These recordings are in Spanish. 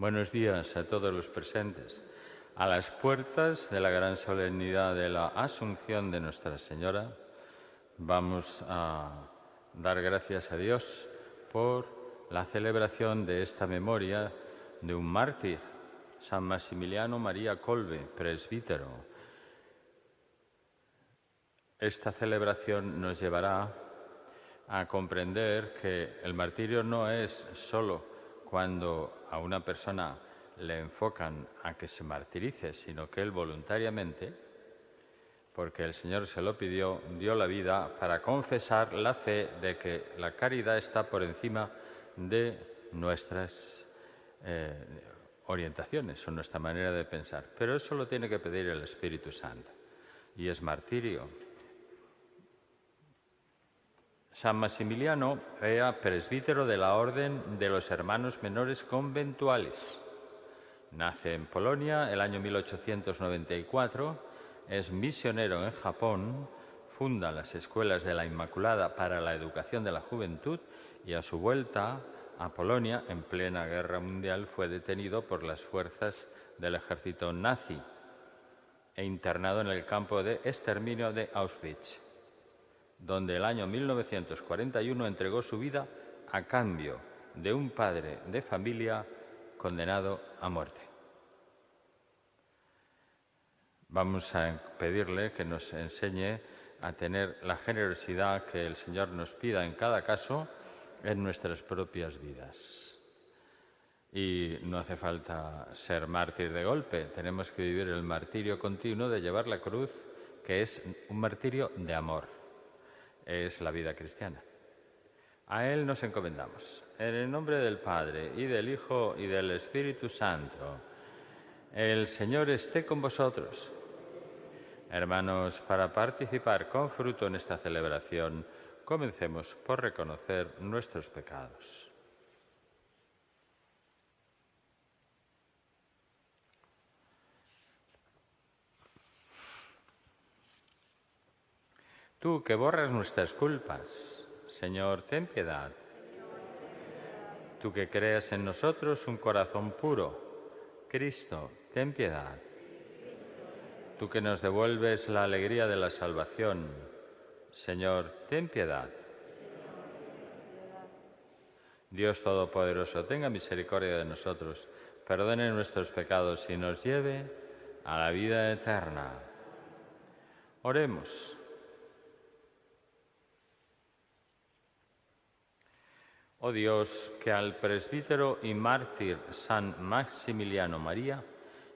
Buenos días a todos los presentes. A las puertas de la gran solemnidad de la Asunción de Nuestra Señora, vamos a dar gracias a Dios por la celebración de esta memoria de un mártir, San Maximiliano María Kolbe, presbítero. Esta celebración nos llevará a comprender que el martirio no es solo cuando a una persona le enfocan a que se martirice, sino que él voluntariamente, porque el Señor se lo pidió, dio la vida para confesar la fe de que la caridad está por encima de nuestras orientaciones o nuestra manera de pensar. Pero eso lo tiene que pedir el Espíritu Santo y es martirio. San Maximiliano era presbítero de la Orden de los Hermanos Menores Conventuales. Nace en Polonia el año 1894, es misionero en Japón, funda las Escuelas de la Inmaculada para la Educación de la Juventud y a su vuelta a Polonia, en plena Guerra Mundial, fue detenido por las fuerzas del ejército nazi e internado en el campo de exterminio de Auschwitz, donde el año 1941 entregó su vida a cambio de un padre de familia condenado a muerte. Vamos a pedirle que nos enseñe a tener la generosidad que el Señor nos pida en cada caso en nuestras propias vidas. Y no hace falta ser mártir de golpe, tenemos que vivir el martirio continuo de llevar la cruz, que es un martirio de amor. Es la vida cristiana. A Él nos encomendamos. En el nombre del Padre, y del Hijo, y del Espíritu Santo. El Señor esté con vosotros. Hermanos, para participar con fruto en esta celebración, comencemos por reconocer nuestros pecados. Tú que borras nuestras culpas, Señor, ten piedad. Tú que creas en nosotros un corazón puro, Cristo, ten piedad. Tú que nos devuelves la alegría de la salvación, Señor, ten piedad. Dios Todopoderoso, tenga misericordia de nosotros, perdone nuestros pecados y nos lleve a la vida eterna. Oremos. Oh Dios, que al presbítero y mártir San Maximiliano María,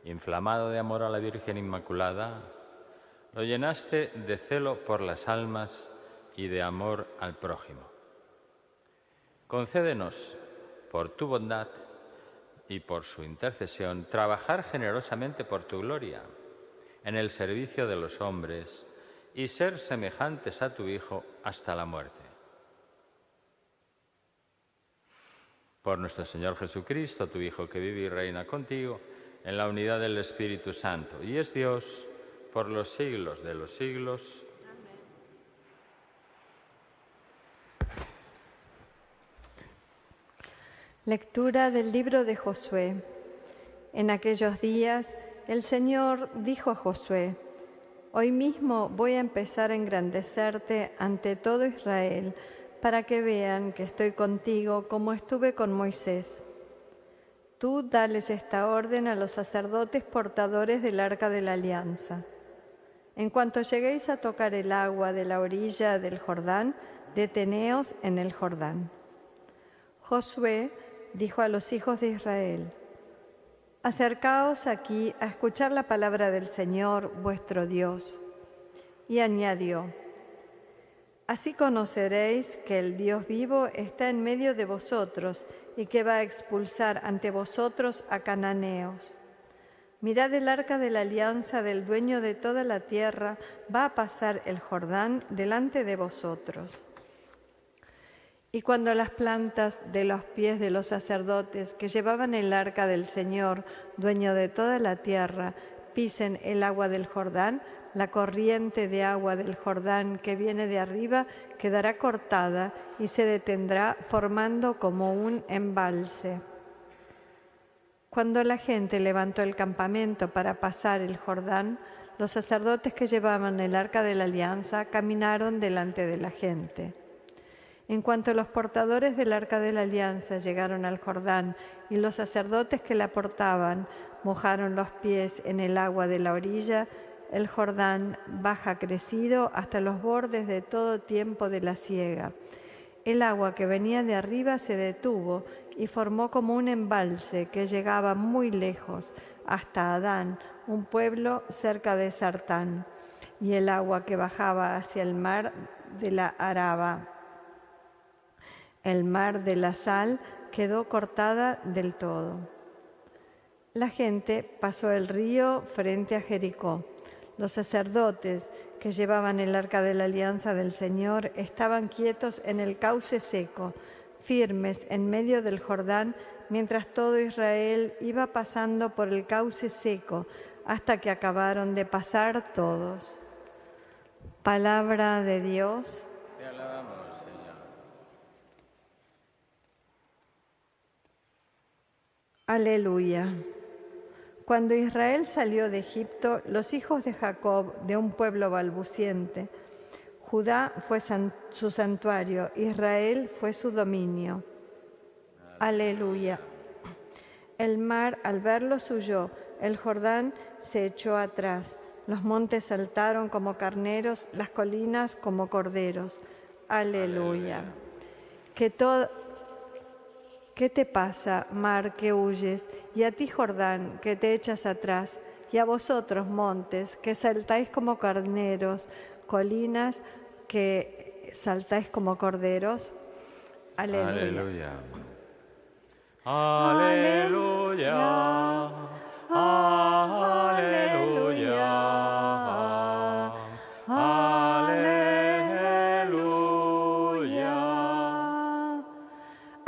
inflamado de amor a la Virgen Inmaculada, lo llenaste de celo por las almas y de amor al prójimo. Concédenos, por tu bondad y por su intercesión, trabajar generosamente por tu gloria, en el servicio de los hombres, y ser semejantes a tu Hijo hasta la muerte. Por nuestro Señor Jesucristo, tu Hijo, que vive y reina contigo en la unidad del Espíritu Santo, y es Dios por los siglos de los siglos. Amén. Lectura del libro de Josué. En aquellos días, el Señor dijo a Josué: Hoy mismo voy a empezar a engrandecerte ante todo Israel, para que vean que estoy contigo como estuve con Moisés. Tú dales esta orden a los sacerdotes portadores del Arca de la Alianza. En cuanto lleguéis a tocar el agua de la orilla del Jordán, deteneos en el Jordán. Josué dijo a los hijos de Israel: Acercaos aquí a escuchar la palabra del Señor, vuestro Dios. Y añadió: Así conoceréis que el Dios vivo está en medio de vosotros y que va a expulsar ante vosotros a cananeos. Mirad, el arca de la alianza del dueño de toda la tierra va a pasar el Jordán delante de vosotros. Y cuando las plantas de los pies de los sacerdotes que llevaban el arca del Señor, dueño de toda la tierra, pisen el agua del Jordán, la corriente de agua del Jordán que viene de arriba quedará cortada y se detendrá formando como un embalse. Cuando la gente levantó el campamento para pasar el Jordán, los sacerdotes que llevaban el arca de la alianza caminaron delante de la gente. En cuanto los portadores del arca de la alianza llegaron al Jordán y los sacerdotes que la portaban mojaron los pies en el agua de la orilla, el Jordán baja crecido hasta los bordes de todo tiempo de la siega. El agua que venía de arriba se detuvo y formó como un embalse que llegaba muy lejos, hasta Adán, un pueblo cerca de Sartán, y el agua que bajaba hacia el mar de la Araba. El mar de la sal quedó cortada del todo. La gente pasó el río frente a Jericó. Los sacerdotes que llevaban el arca de la alianza del Señor estaban quietos en el cauce seco, firmes en medio del Jordán, mientras todo Israel iba pasando por el cauce seco, hasta que acabaron de pasar todos. Palabra de Dios. Te alabamos, Señor. Aleluya. Cuando Israel salió de Egipto, los hijos de Jacob, de un pueblo balbuciente, Judá fue su santuario, Israel fue su dominio. Aleluya. El mar al verlos huyó, el Jordán se echó atrás, los montes saltaron como carneros, las colinas como corderos. Aleluya. ¿Qué te pasa, mar, que huyes? Y a ti, Jordán, que te echas atrás. Y a vosotros, montes, que saltáis como carneros, colinas, que saltáis como corderos. Aleluya. Aleluya. Aleluya.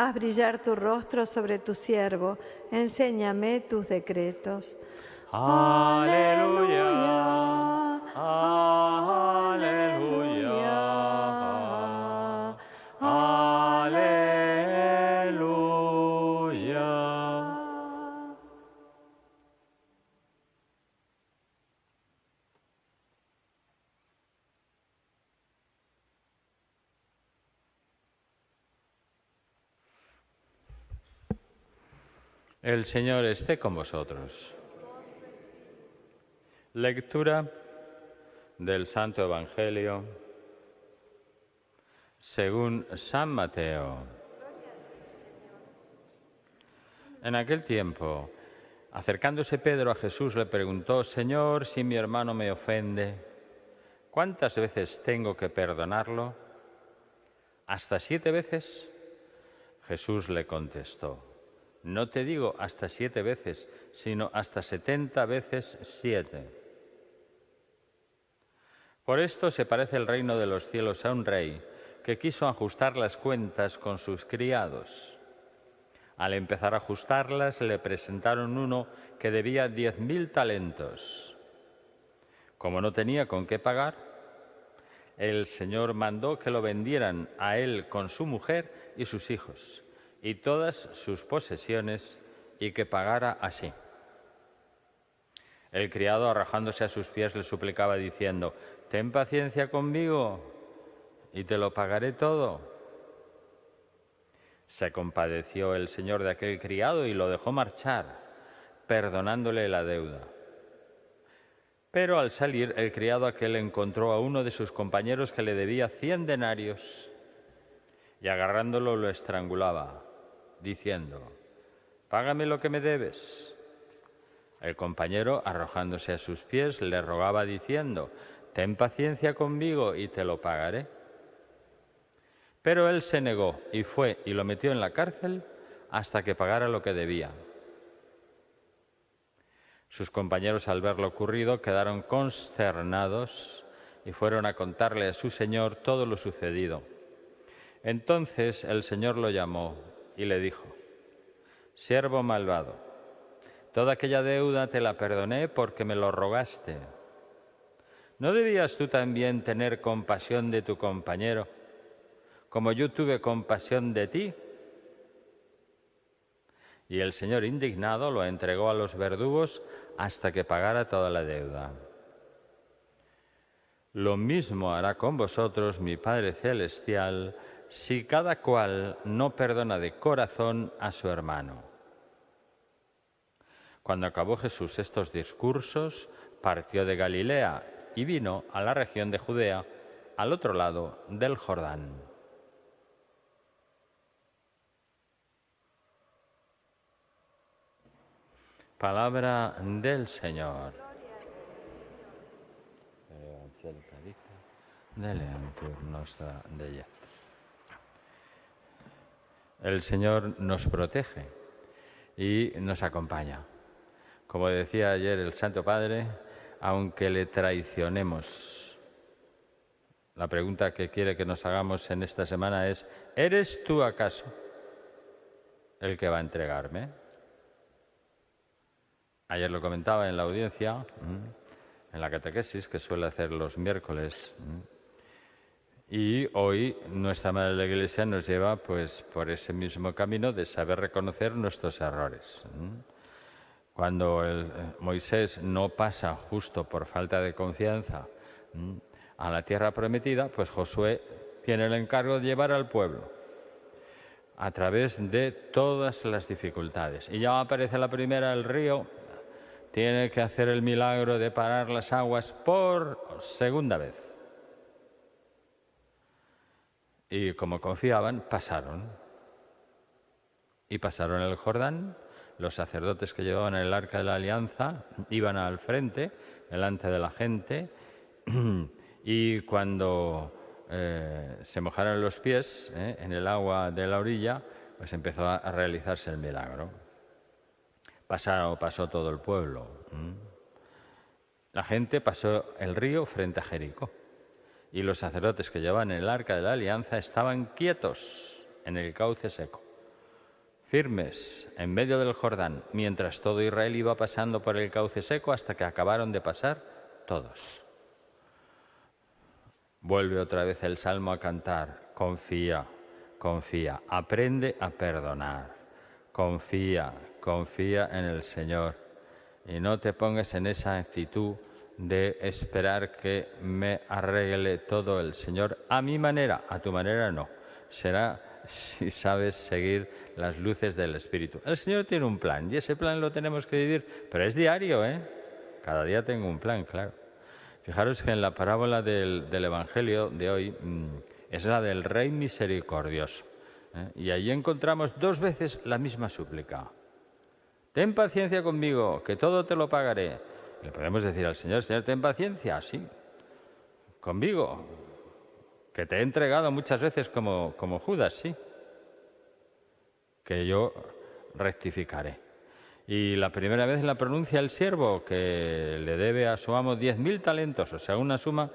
Haz brillar tu rostro sobre tu siervo, enséñame tus decretos. Aleluya, aleluya, aleluya. El Señor esté con vosotros. Lectura del Santo Evangelio según San Mateo. En aquel tiempo, acercándose Pedro a Jesús, le preguntó: Señor, si mi hermano me ofende, ¿cuántas veces tengo que perdonarlo? ¿Hasta 7 veces? Jesús le contestó: no te digo hasta 7 veces, sino hasta 70 veces 7. Por esto se parece el reino de los cielos a un rey que quiso ajustar las cuentas con sus criados. Al empezar a ajustarlas, le presentaron uno que debía 10.000 talentos. Como no tenía con qué pagar, el Señor mandó que lo vendieran a él con su mujer y sus hijos y todas sus posesiones, y que pagara así. El criado, arrojándose a sus pies, le suplicaba diciendo: ten paciencia conmigo y te lo pagaré todo. Se compadeció el señor de aquel criado y lo dejó marchar, perdonándole la deuda. Pero al salir, el criado aquel encontró a uno de sus compañeros que le debía 100 denarios y agarrándolo lo estrangulaba, diciendo: págame lo que me debes. El compañero, arrojándose a sus pies, le rogaba diciendo: ten paciencia conmigo y te lo pagaré. Pero él se negó y fue y lo metió en la cárcel hasta que pagara lo que debía. Sus compañeros, al ver lo ocurrido, quedaron consternados y fueron a contarle a su señor todo lo sucedido. Entonces el Señor lo llamó y le dijo: siervo malvado, toda aquella deuda te la perdoné porque me lo rogaste. ¿No debías tú también tener compasión de tu compañero, como yo tuve compasión de ti? Y el Señor, indignado, lo entregó a los verdugos hasta que pagara toda la deuda. Lo mismo hará con vosotros mi Padre Celestial si cada cual no perdona de corazón a su hermano. Cuando acabó Jesús estos discursos, partió de Galilea y vino a la región de Judea, al otro lado del Jordán. Palabra del Señor. El Señor nos protege y nos acompaña. Como decía ayer el Santo Padre, aunque le traicionemos, la pregunta que quiere que nos hagamos en esta semana es: ¿eres tú acaso el que va a entregarme? Ayer lo comentaba en la audiencia, en la catequesis que suele hacer los miércoles. Y hoy nuestra Madre de la Iglesia nos lleva pues por ese mismo camino de saber reconocer nuestros errores. Cuando Moisés no pasa justo por falta de confianza a la tierra prometida, pues Josué tiene el encargo de llevar al pueblo a través de todas las dificultades. Y ya aparece la primera, el río, tiene que hacer el milagro de parar las aguas por segunda vez. Y como confiaban, pasaron. Y pasaron el Jordán. Los sacerdotes que llevaban el arca de la alianza iban al frente, delante de la gente, y cuando se mojaron los pies en el agua de la orilla, pues empezó a realizarse el milagro. Pasó todo el pueblo. La gente pasó el río frente a Jericó. Y los sacerdotes que llevaban el arca de la alianza estaban quietos en el cauce seco, firmes en medio del Jordán, mientras todo Israel iba pasando por el cauce seco hasta que acabaron de pasar todos. Vuelve otra vez el Salmo a cantar: confía, confía, aprende a perdonar, confía, confía en el Señor y no te pongas en esa actitud de esperar que me arregle todo el Señor a mi manera, a tu manera no. Será si sabes seguir las luces del Espíritu. El Señor tiene un plan y ese plan lo tenemos que vivir, pero es diario, Cada día tengo un plan, claro. Fijaros que en la parábola del Evangelio de hoy es la del Rey Misericordioso. Y allí encontramos 2 veces la misma súplica. Ten paciencia conmigo, que todo te lo pagaré. Le podemos decir al Señor: Señor, ten paciencia, sí, conmigo, que te he entregado muchas veces como Judas, sí, que yo rectificaré. Y la primera vez la pronuncia el siervo, que le debe a su amo 10.000 talentos, o sea, una suma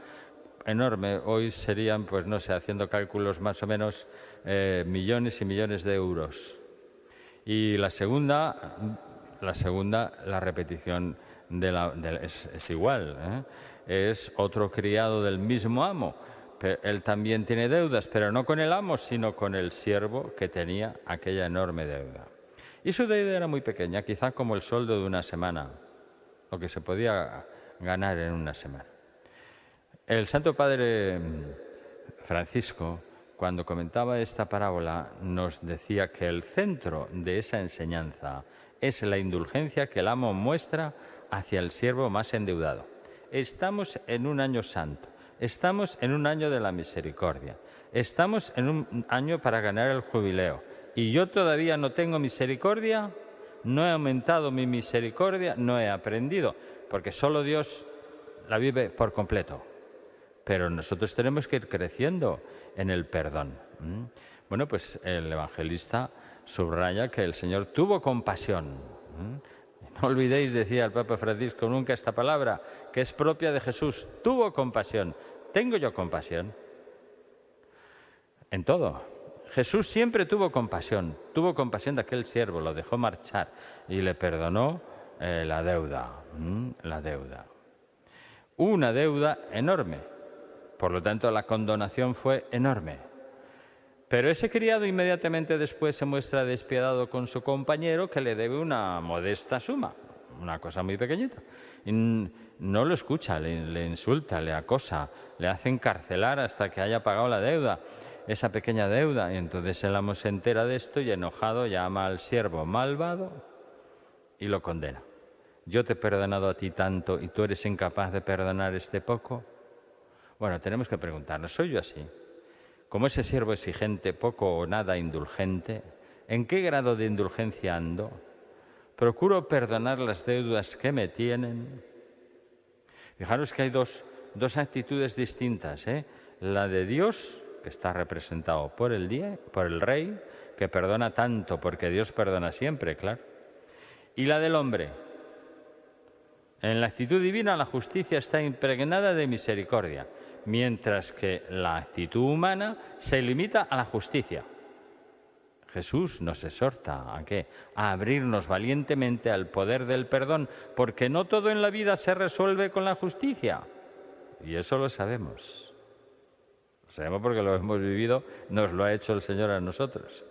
enorme. Hoy serían, pues no sé, haciendo cálculos más o menos, millones y millones de euros. Y la segunda, la repetición es igual, es otro criado del mismo amo. Él también tiene deudas, pero no con el amo, sino con el siervo que tenía aquella enorme deuda. Y su deuda era muy pequeña, quizá como el sueldo de una semana, lo que se podía ganar en una semana. El Santo Padre Francisco, cuando comentaba esta parábola, nos decía que el centro de esa enseñanza es la indulgencia que el amo muestra hacia el siervo más endeudado. Estamos en un año santo, estamos en un año de la misericordia, estamos en un año para ganar el jubileo y yo todavía no tengo misericordia, no he aumentado mi misericordia, no he aprendido, porque solo Dios la vive por completo. Pero nosotros tenemos que ir creciendo en el perdón. Bueno, pues el evangelista subraya que el Señor tuvo compasión. No olvidéis, decía el Papa Francisco, nunca esta palabra, que es propia de Jesús. Tuvo compasión. ¿Tengo yo compasión? En todo. Jesús siempre tuvo compasión de aquel siervo, lo dejó marchar y le perdonó la deuda. Una deuda enorme. Por lo tanto, la condonación fue enorme. Pero ese criado inmediatamente después se muestra despiadado con su compañero, que le debe una modesta suma, una cosa muy pequeñita. Y no lo escucha, le insulta, le acosa, le hace encarcelar hasta que haya pagado la deuda, esa pequeña deuda. Y entonces el amo se entera de esto y enojado llama al siervo malvado y lo condena. Yo te he perdonado a ti tanto y tú eres incapaz de perdonar este poco. Bueno, tenemos que preguntarnos, ¿soy yo así? Como ese siervo exigente, poco o nada indulgente, ¿en qué grado de indulgencia ando? ¿Procuro perdonar las deudas que me tienen? Fijaros que hay dos actitudes distintas, ¿eh? La de Dios, que está representado por el Rey, que perdona tanto porque Dios perdona siempre, claro. Y la del hombre. En la actitud divina la justicia está impregnada de misericordia, mientras que la actitud humana se limita a la justicia. Jesús nos exhorta ¿a qué? A abrirnos valientemente al poder del perdón, porque no todo en la vida se resuelve con la justicia. Y eso lo sabemos. Lo sabemos porque lo hemos vivido, nos lo ha hecho el Señor a nosotros.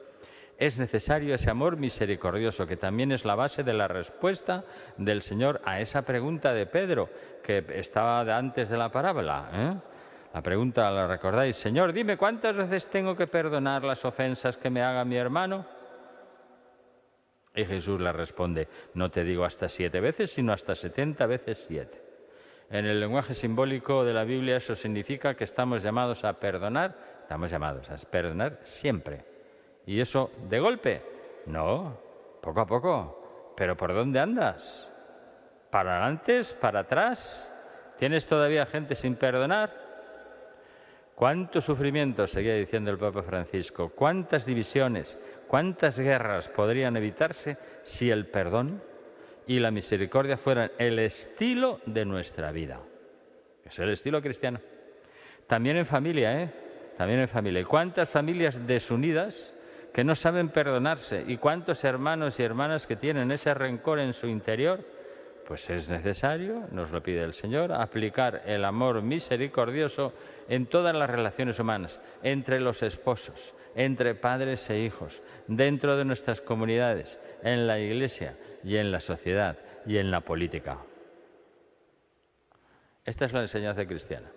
Es necesario ese amor misericordioso, que también es la base de la respuesta del Señor a esa pregunta de Pedro, que estaba antes de la parábola, ¿eh? La pregunta, ¿la recordáis? Señor, dime, ¿cuántas veces tengo que perdonar las ofensas que me haga mi hermano? Y Jesús le responde, no te digo hasta 7 veces, sino hasta 70 veces 7. En el lenguaje simbólico de la Biblia eso significa que estamos llamados a perdonar siempre. ¿Y eso de golpe? No, poco a poco. ¿Pero por dónde andas? ¿Para adelante? ¿Para atrás? ¿Tienes todavía gente sin perdonar? ¿Cuánto sufrimiento, seguía diciendo el Papa Francisco, cuántas divisiones, cuántas guerras podrían evitarse si el perdón y la misericordia fueran el estilo de nuestra vida? Es el estilo cristiano. También en familia, También en familia. ¿Y cuántas familias desunidas que no saben perdonarse? ¿Y cuántos hermanos y hermanas que tienen ese rencor en su interior? Pues es necesario, nos lo pide el Señor, aplicar el amor misericordioso en todas las relaciones humanas, entre los esposos, entre padres e hijos, dentro de nuestras comunidades, en la Iglesia y en la sociedad y en la política. Esta es la enseñanza cristiana.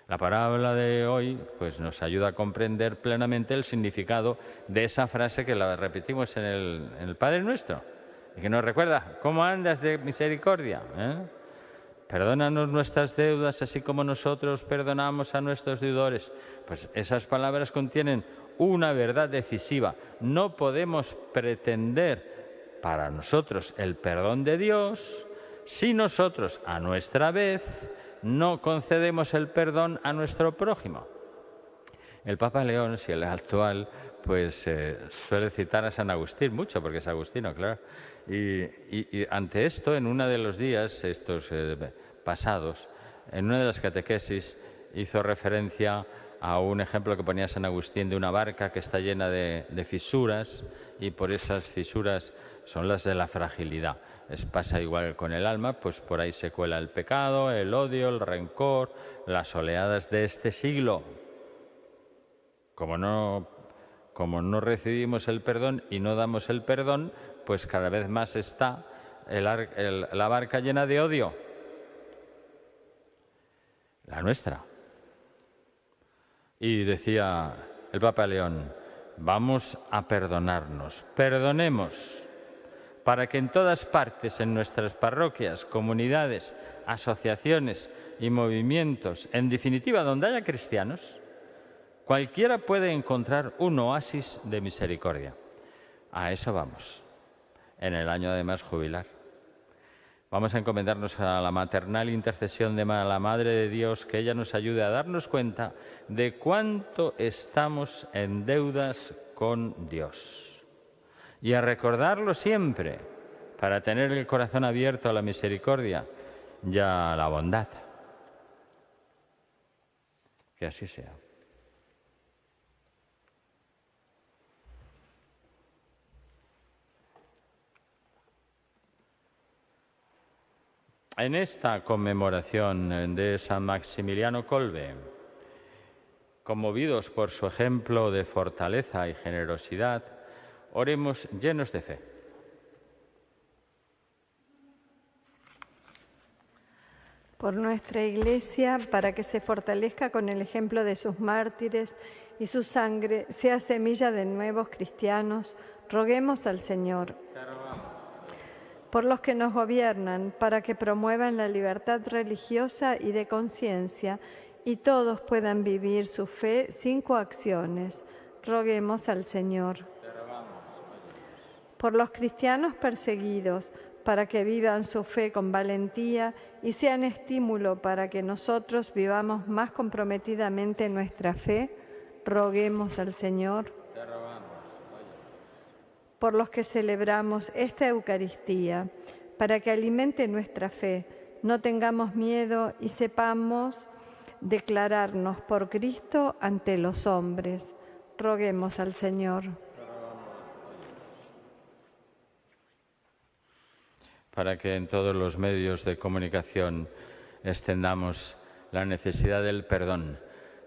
La parábola de hoy pues, nos ayuda a comprender plenamente el significado de esa frase que la repetimos en el Padre Nuestro. Y que nos recuerda, ¿cómo andas de misericordia? Perdónanos nuestras deudas, así como nosotros perdonamos a nuestros deudores. Pues esas palabras contienen una verdad decisiva. No podemos pretender para nosotros el perdón de Dios si nosotros, a nuestra vez, no concedemos el perdón a nuestro prójimo. El Papa León, si el actual, pues suele citar a San Agustín mucho, porque es agustino, claro. Y ante esto, en uno de los días, estos pasados, en una de las catequesis, hizo referencia a un ejemplo que ponía San Agustín de una barca que está llena de fisuras, y por esas fisuras son las de la fragilidad. Pasa igual con el alma, pues por ahí se cuela el pecado, el odio, el rencor, las oleadas de este siglo. Como no recibimos el perdón y no damos el perdón, pues cada vez más está la barca llena de odio. La nuestra. Y decía el Papa León, vamos a perdonarnos, perdonemos, para que en todas partes, en nuestras parroquias, comunidades, asociaciones y movimientos, en definitiva, donde haya cristianos, cualquiera puede encontrar un oasis de misericordia. A eso vamos, en el año además jubilar. Vamos a encomendarnos a la maternal intercesión de la Madre de Dios, que ella nos ayude a darnos cuenta de cuánto estamos en deudas con Dios. Y a recordarlo siempre, para tener el corazón abierto a la misericordia y a la bondad. Que así sea. En esta conmemoración de San Maximiliano Kolbe, Conmovidos por su ejemplo de fortaleza y generosidad, oremos llenos de fe. Por nuestra Iglesia, para que se fortalezca con el ejemplo de sus mártires y su sangre sea semilla de nuevos cristianos, roguemos al Señor. Por los que nos gobiernan, para que promuevan la libertad religiosa y de conciencia y todos puedan vivir su fe sin coacciones, roguemos al Señor. Por los cristianos perseguidos, para que vivan su fe con valentía y sean estímulo para que nosotros vivamos más comprometidamente nuestra fe, roguemos al Señor. Por los que celebramos esta Eucaristía, para que alimente nuestra fe, no tengamos miedo y sepamos declararnos por Cristo ante los hombres. Roguemos al Señor. Para que en todos los medios de comunicación extendamos la necesidad del perdón.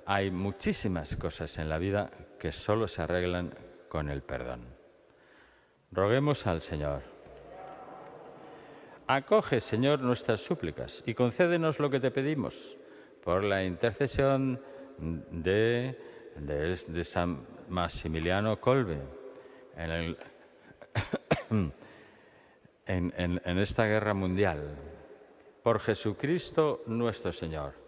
Hay muchísimas cosas en la vida que solo se arreglan con el perdón. Roguemos al Señor. Acoge, Señor, nuestras súplicas y concédenos lo que te pedimos por la intercesión de San Maximiliano Kolbe en esta guerra mundial. Por Jesucristo nuestro Señor.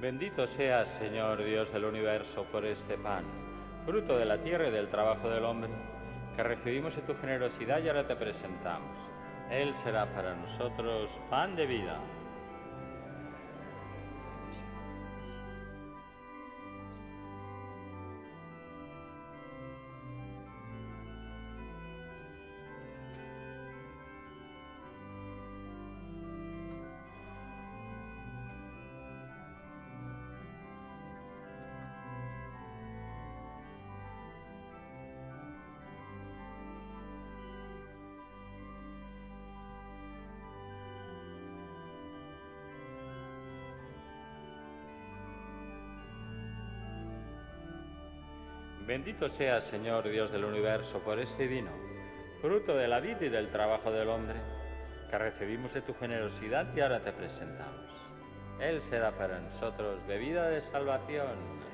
Bendito seas, Señor Dios del universo, por este pan, fruto de la tierra y del trabajo del hombre, que recibimos en tu generosidad y ahora te presentamos. Él será para nosotros pan de vida. Bendito seas, Señor Dios del universo, por este vino, fruto de la vid y del trabajo del hombre, que recibimos de tu generosidad y ahora te presentamos. Él será para nosotros bebida de salvación.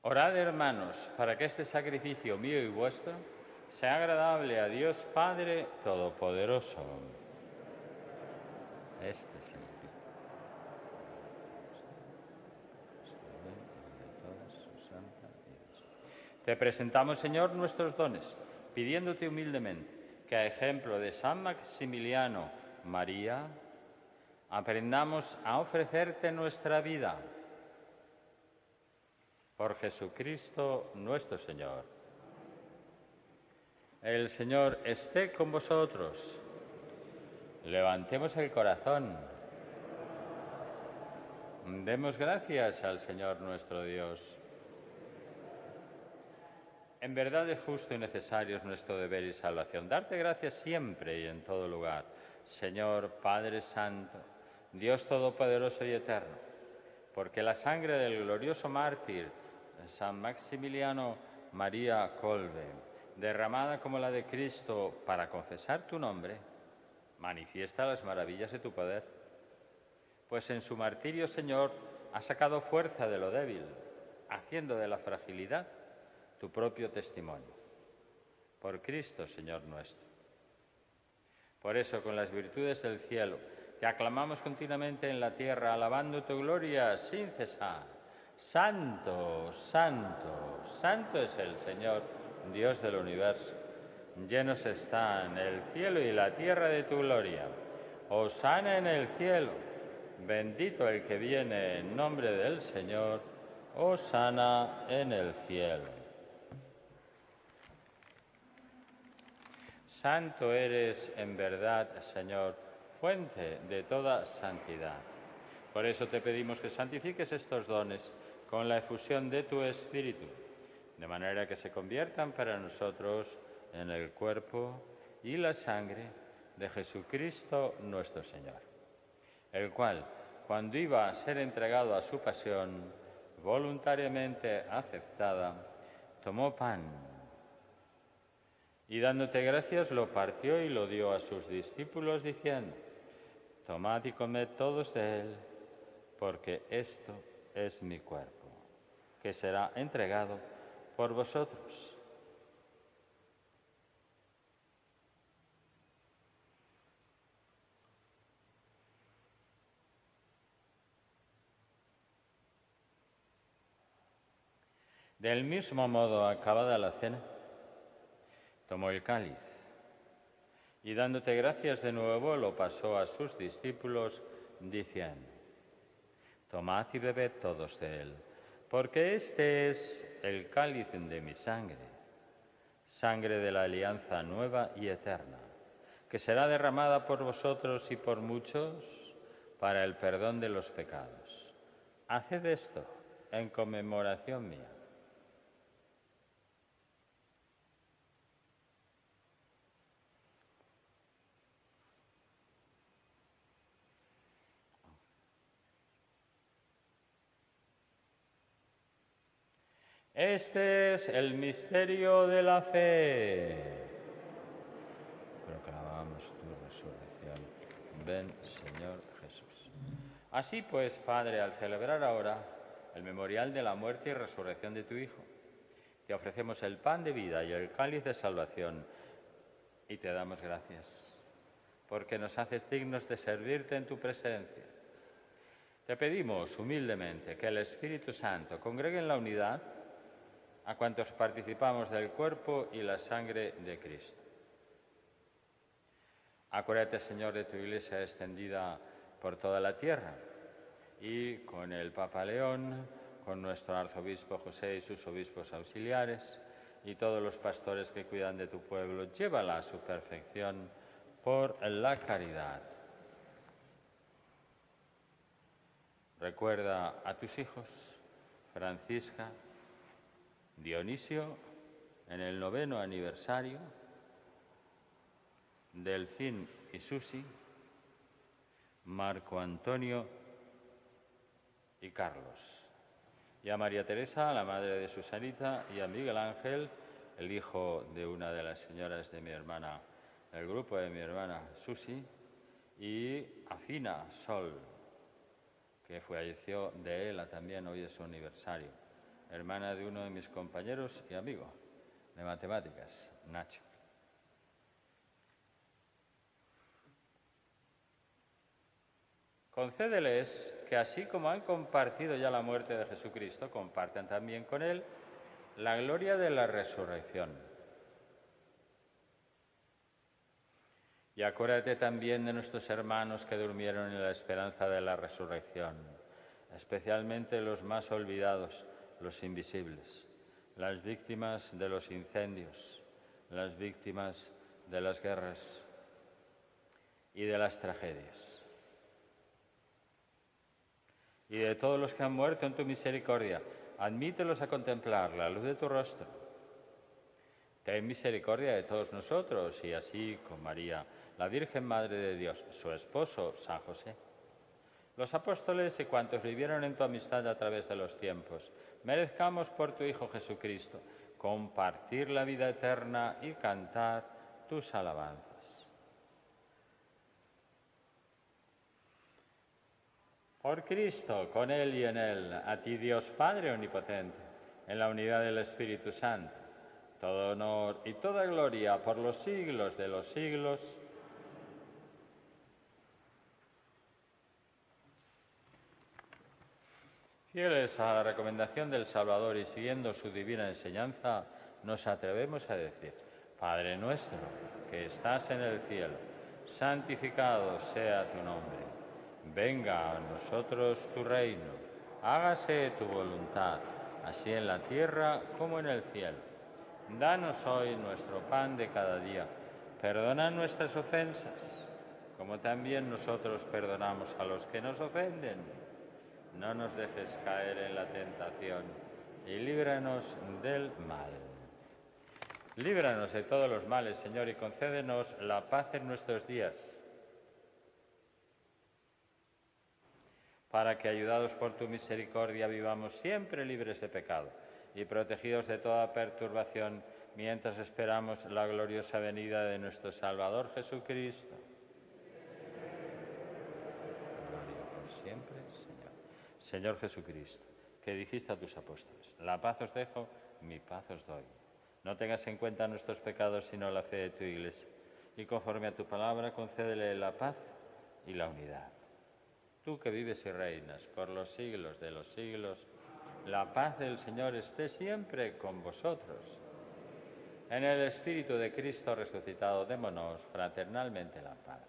Orad, hermanos, para que este sacrificio mío y vuestro sea agradable a Dios Padre Todopoderoso. Este es el Te presentamos, Señor, nuestros dones, pidiéndote humildemente que, a ejemplo de San Maximiliano María, aprendamos a ofrecerte nuestra vida. Por Jesucristo nuestro Señor. El Señor esté con vosotros. Levantemos el corazón. Demos gracias al Señor nuestro Dios. En verdad es justo y necesario, es nuestro deber y salvación, darte gracias siempre y en todo lugar, Señor Padre Santo, Dios Todopoderoso y Eterno, porque la sangre del glorioso mártir San Maximiliano María Colbe, derramada como la de Cristo para confesar tu nombre, manifiesta las maravillas de tu poder. Pues en su martirio, Señor, has sacado fuerza de lo débil, haciendo de la fragilidad tu propio testimonio. Por Cristo, Señor nuestro. Por eso, con las virtudes del cielo, te aclamamos continuamente en la tierra, alabando tu gloria sin cesar. Santo, santo, santo es el Señor, Dios del universo. Llenos están el cielo y la tierra de tu gloria. Hosana en el cielo. Bendito el que viene en nombre del Señor. Hosana en el cielo. Santo eres en verdad, Señor, fuente de toda santidad. Por eso te pedimos que santifiques estos dones con la efusión de tu Espíritu, de manera que se conviertan para nosotros en el cuerpo y la sangre de Jesucristo nuestro Señor, el cual, cuando iba a ser entregado a su pasión, voluntariamente aceptada, tomó pan y dándote gracias lo partió y lo dio a sus discípulos diciendo: tomad y comed todos de él, porque esto es mi cuerpo, que será entregado por vosotros. Del mismo modo, acabada la cena, tomó el cáliz y dándote gracias de nuevo lo pasó a sus discípulos diciendo: tomad y bebed todos de él, porque este es el cáliz de mi sangre, sangre de la alianza nueva y eterna, que será derramada por vosotros y por muchos para el perdón de los pecados. Haced esto en conmemoración mía. Este es el misterio de la fe. Proclamamos tu resurrección. Ven, Señor Jesús. Así pues, Padre, al celebrar ahora el memorial de la muerte y resurrección de tu Hijo, te ofrecemos el pan de vida y el cáliz de salvación y te damos gracias, porque nos haces dignos de servirte en tu presencia. Te pedimos humildemente que el Espíritu Santo congregue en la unidad a cuantos participamos del cuerpo y la sangre de Cristo. Acuérdate, Señor, de tu Iglesia extendida por toda la tierra y con el Papa León, con nuestro arzobispo José y sus obispos auxiliares y todos los pastores que cuidan de tu pueblo, llévala a su perfección por la caridad. Recuerda a tus hijos, Francisca, Dionisio, en el 9º aniversario, Delfín y Susi, Marco Antonio y Carlos, y a María Teresa, la madre de Susanita, y a Miguel Ángel, el hijo de una de las señoras de mi hermana, el grupo de mi hermana Susi, y a Fina Sol, que falleció de ella también, hoy es su aniversario, hermana de uno de mis compañeros y amigo de matemáticas, Nacho. Concédeles que así como han compartido ya la muerte de Jesucristo, compartan también con Él la gloria de la resurrección. Y acuérdate también de nuestros hermanos que durmieron en la esperanza de la resurrección, especialmente los más olvidados, los invisibles, las víctimas de los incendios, las víctimas de las guerras y de las tragedias. Y de todos los que han muerto en tu misericordia, admítelos a contemplar la luz de tu rostro. Ten misericordia de todos nosotros y así con María, la Virgen Madre de Dios, su esposo, San José, los apóstoles y cuantos vivieron en tu amistad a través de los tiempos, merezcamos por tu Hijo Jesucristo compartir la vida eterna y cantar tus alabanzas. Por Cristo, con Él y en Él, a ti Dios Padre Omnipotente, en la unidad del Espíritu Santo, todo honor y toda gloria por los siglos de los siglos. Fieles a la recomendación del Salvador y siguiendo su divina enseñanza, nos atrevemos a decir: Padre nuestro, que estás en el cielo, santificado sea tu nombre. Venga a nosotros tu reino, hágase tu voluntad, así en la tierra como en el cielo. Danos hoy nuestro pan de cada día. Perdona nuestras ofensas, como también nosotros perdonamos a los que nos ofenden. No nos dejes caer en la tentación y líbranos del mal. Líbranos de todos los males, Señor, y concédenos la paz en nuestros días, para que, ayudados por tu misericordia, vivamos siempre libres de pecado y protegidos de toda perturbación, mientras esperamos la gloriosa venida de nuestro Salvador Jesucristo. Gloria por siempre, Señor. Señor Jesucristo, que dijiste a tus apóstoles: la paz os dejo, mi paz os doy. No tengas en cuenta nuestros pecados, sino la fe de tu Iglesia, y conforme a tu palabra, concédele la paz y la unidad. Tú que vives y reinas por los siglos de los siglos, la paz del Señor esté siempre con vosotros. En el Espíritu de Cristo resucitado, démonos fraternalmente la paz.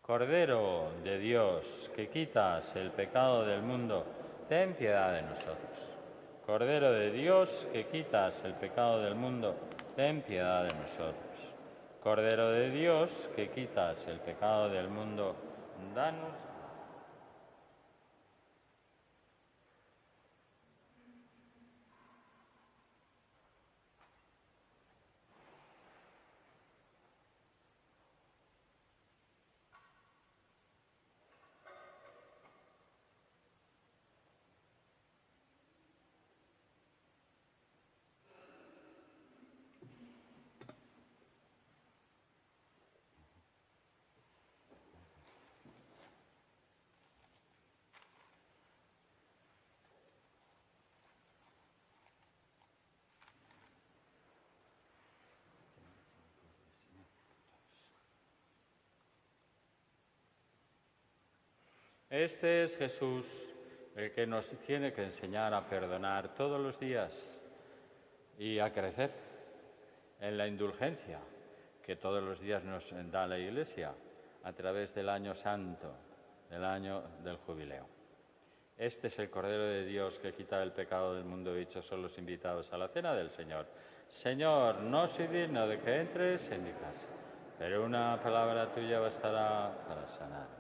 Cordero de Dios, que quitas el pecado del mundo, ten piedad de nosotros. Cordero de Dios, que quitas el pecado del mundo, ten piedad de nosotros. Cordero de Dios, que quitas el pecado del mundo, danos. Este es Jesús, el que nos tiene que enseñar a perdonar todos los días y a crecer en la indulgencia que todos los días nos da la Iglesia a través del año santo, del año del jubileo. Este es el Cordero de Dios que quita el pecado del mundo. Dichos son los invitados a la cena del Señor. Señor, no soy digno de que entres en mi casa, pero una palabra tuya bastará para sanar.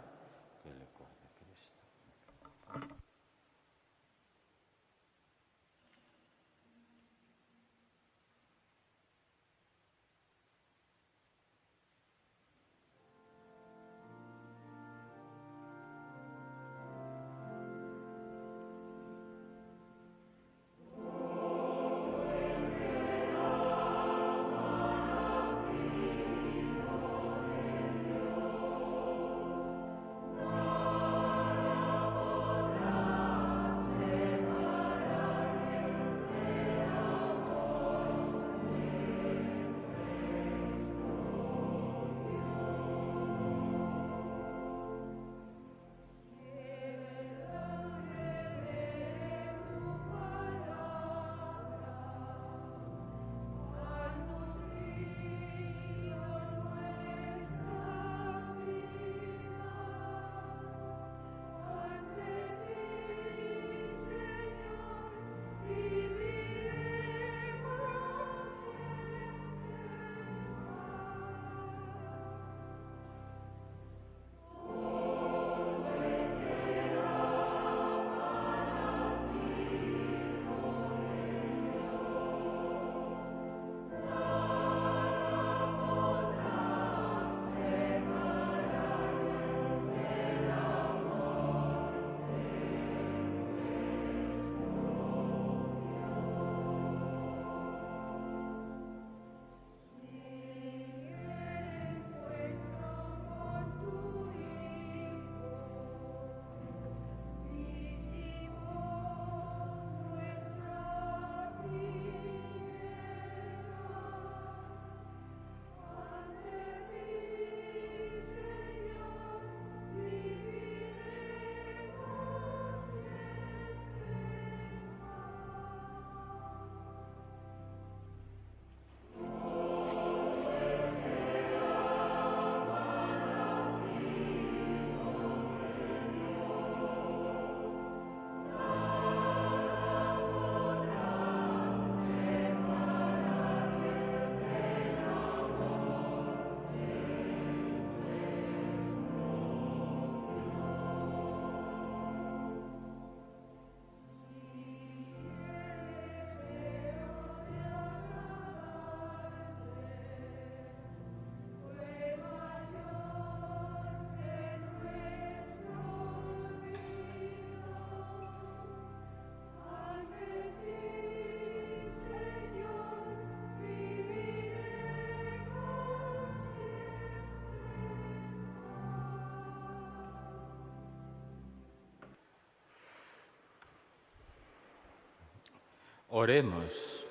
Oremos.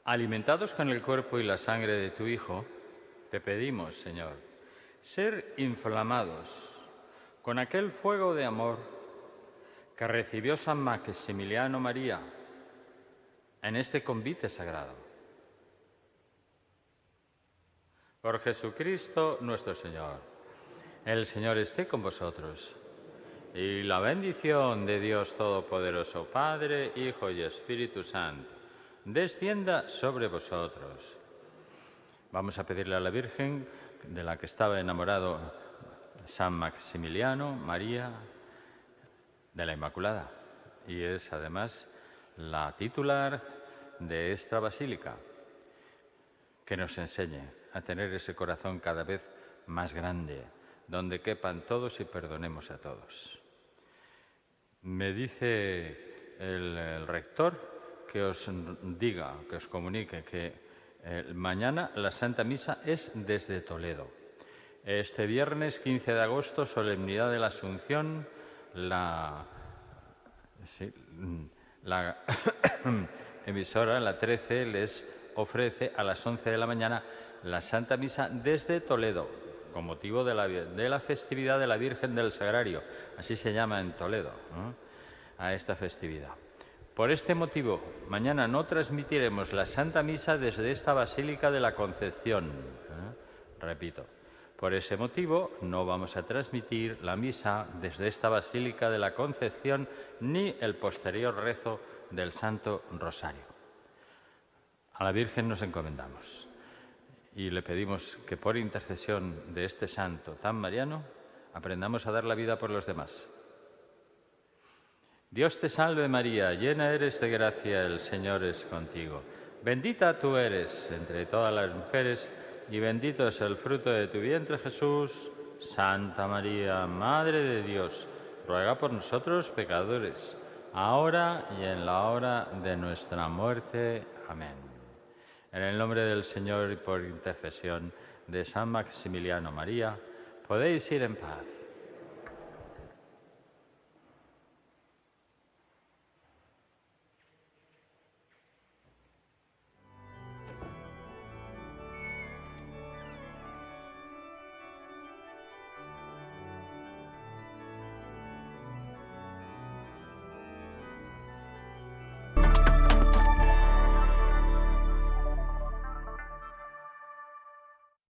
Alimentados con el cuerpo y la sangre de tu Hijo, te pedimos, Señor, ser inflamados con aquel fuego de amor que recibió San Maximiliano María en este convite sagrado. Por Jesucristo nuestro Señor. El Señor esté con vosotros. Y la bendición de Dios Todopoderoso, Padre, Hijo y Espíritu Santo, descienda sobre vosotros. Vamos a pedirle a la Virgen, de la que estaba enamorado San Maximiliano María, de la Inmaculada, y es además la titular de esta basílica, que nos enseñe a tener ese corazón cada vez más grande, donde quepan todos y perdonemos a todos. Me dice el rector que os diga, que os comunique que mañana la Santa Misa es desde Toledo. Este viernes 15 de agosto, solemnidad de la Asunción, la emisora, la 13, les ofrece a las 11 de la mañana la Santa Misa desde Toledo, con motivo de la festividad de la Virgen del Sagrario. Así se llama en Toledo, ¿no?, a esta festividad. Por este motivo, mañana no transmitiremos la Santa Misa desde esta Basílica de la Concepción. Repito, por ese motivo no vamos a transmitir la misa desde esta Basílica de la Concepción ni el posterior rezo del Santo Rosario. A la Virgen nos encomendamos y le pedimos que por intercesión de este santo tan mariano aprendamos a dar la vida por los demás. Dios te salve María, llena eres de gracia, el Señor es contigo. Bendita tú eres entre todas las mujeres y bendito es el fruto de tu vientre Jesús. Santa María, Madre de Dios, ruega por nosotros pecadores, ahora y en la hora de nuestra muerte. Amén. En el nombre del Señor y por intercesión de San Maximiliano María, podéis ir en paz.